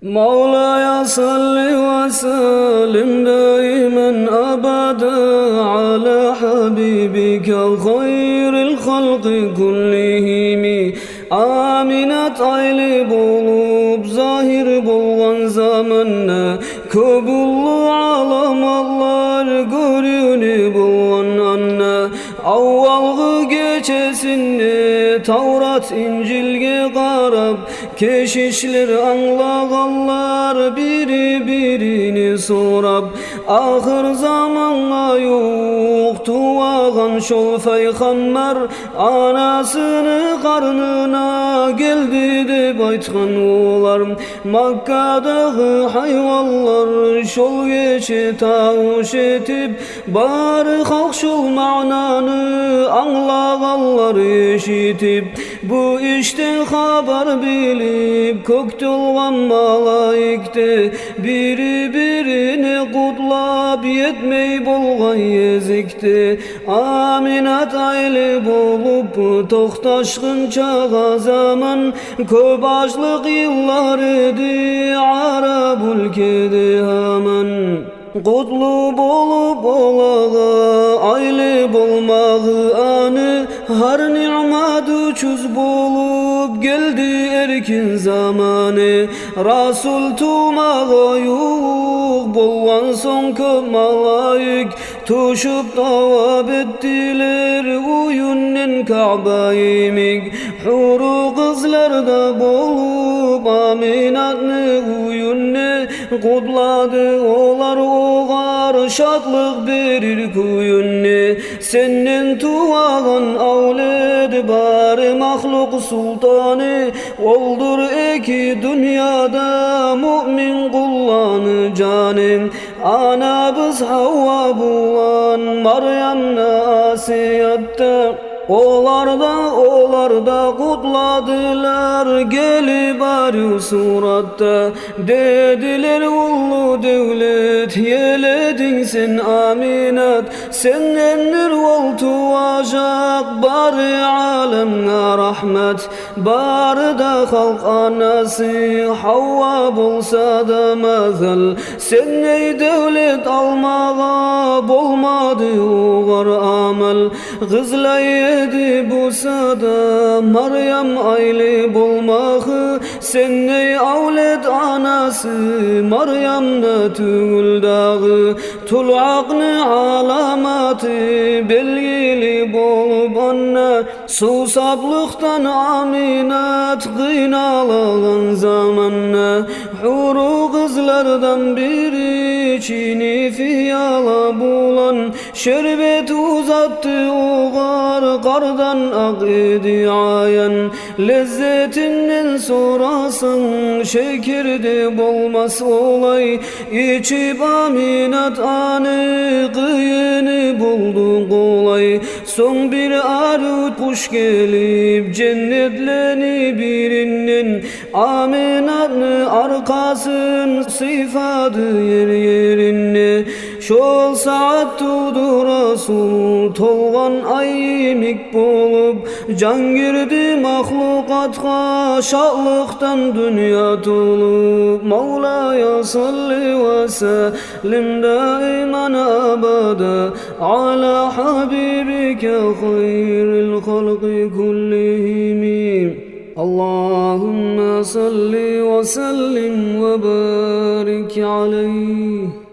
مولاي صل وسلم دائما أبدا على حبيبك خير الخلق كلهم. Aminat aylı bulup zahir bolgan zamanna köbullu alamallar görüni bolgan anna. Avvalgı geçesinde Tavrat İncil'ge qarab keşişler anlaganlar biri birini sorab ahir zamanla yok tuvagan şol peygamber anasını karnına geldi dep aytkan olar. Makkadagı hayvallar şol geçe tavuş etip bari halk şol mananı anlaganlar eşitip bu işten haber bilip kökte olgan malaikte biri birini kutlap yetmey bolgan yezikte. Aminat aylı bolup tohtaşkın çağa zaman köp açlık yıllar edi Arap ülkede hemen. Kutlu bolup olağa aylı bolmağı anı har ni'mat uçuz bolup geldi erkin zamanı. Rasul tumağa yok bolgan son köp malaik tuşup tavap ettiler uyunnen Ka'ba'yı mig. Huru kızlarda bolup Aminat'ны uyunne kutladı olar oğar şadlık verir kuyunne. Senden tuğan avled bari mahluk sultanı oldur eki dünyada mümin kullanı canım. Anabız Havva bulan Maryam'na Asiyat'ta Olar da kutladılar gelip arı suratta. Dediler ullu devlet yeledin sen Aminat. Sendendir ol tuvacak bari alemna rahmet. Bari da halk anası Havva bolsa da mazal. Sen ey devlet almağa bolmadı uğar amel. Kızlayı bu sada Maryam aylı bolmağı sen ey avlet anası Maryam'na tügül dağı tulaqны alamatı belgili bolup anna susaplıktan Aminat kıynalagan zamanna. Huru kızlardan biri çini fiyala bulan şerbet uzattı uğar kardan ak idi ayan. Lezzetinden sorasın şekerde bolmaz olay içip Aminat anı kıyını buldu kolay. Son bir arut kuş gelip cennetleni birinden Aminat'ны arkasın sıfadı yer yerine. Şol saat tudu Rasul tolgan aymik bolup can girdi mahlukatga şadlıktan dünya tolup. Mevlaya salli ve sellim daiman abada ala habibike hayril halqi kullihim. Allahümme salli ve sellim ve barik aleyh.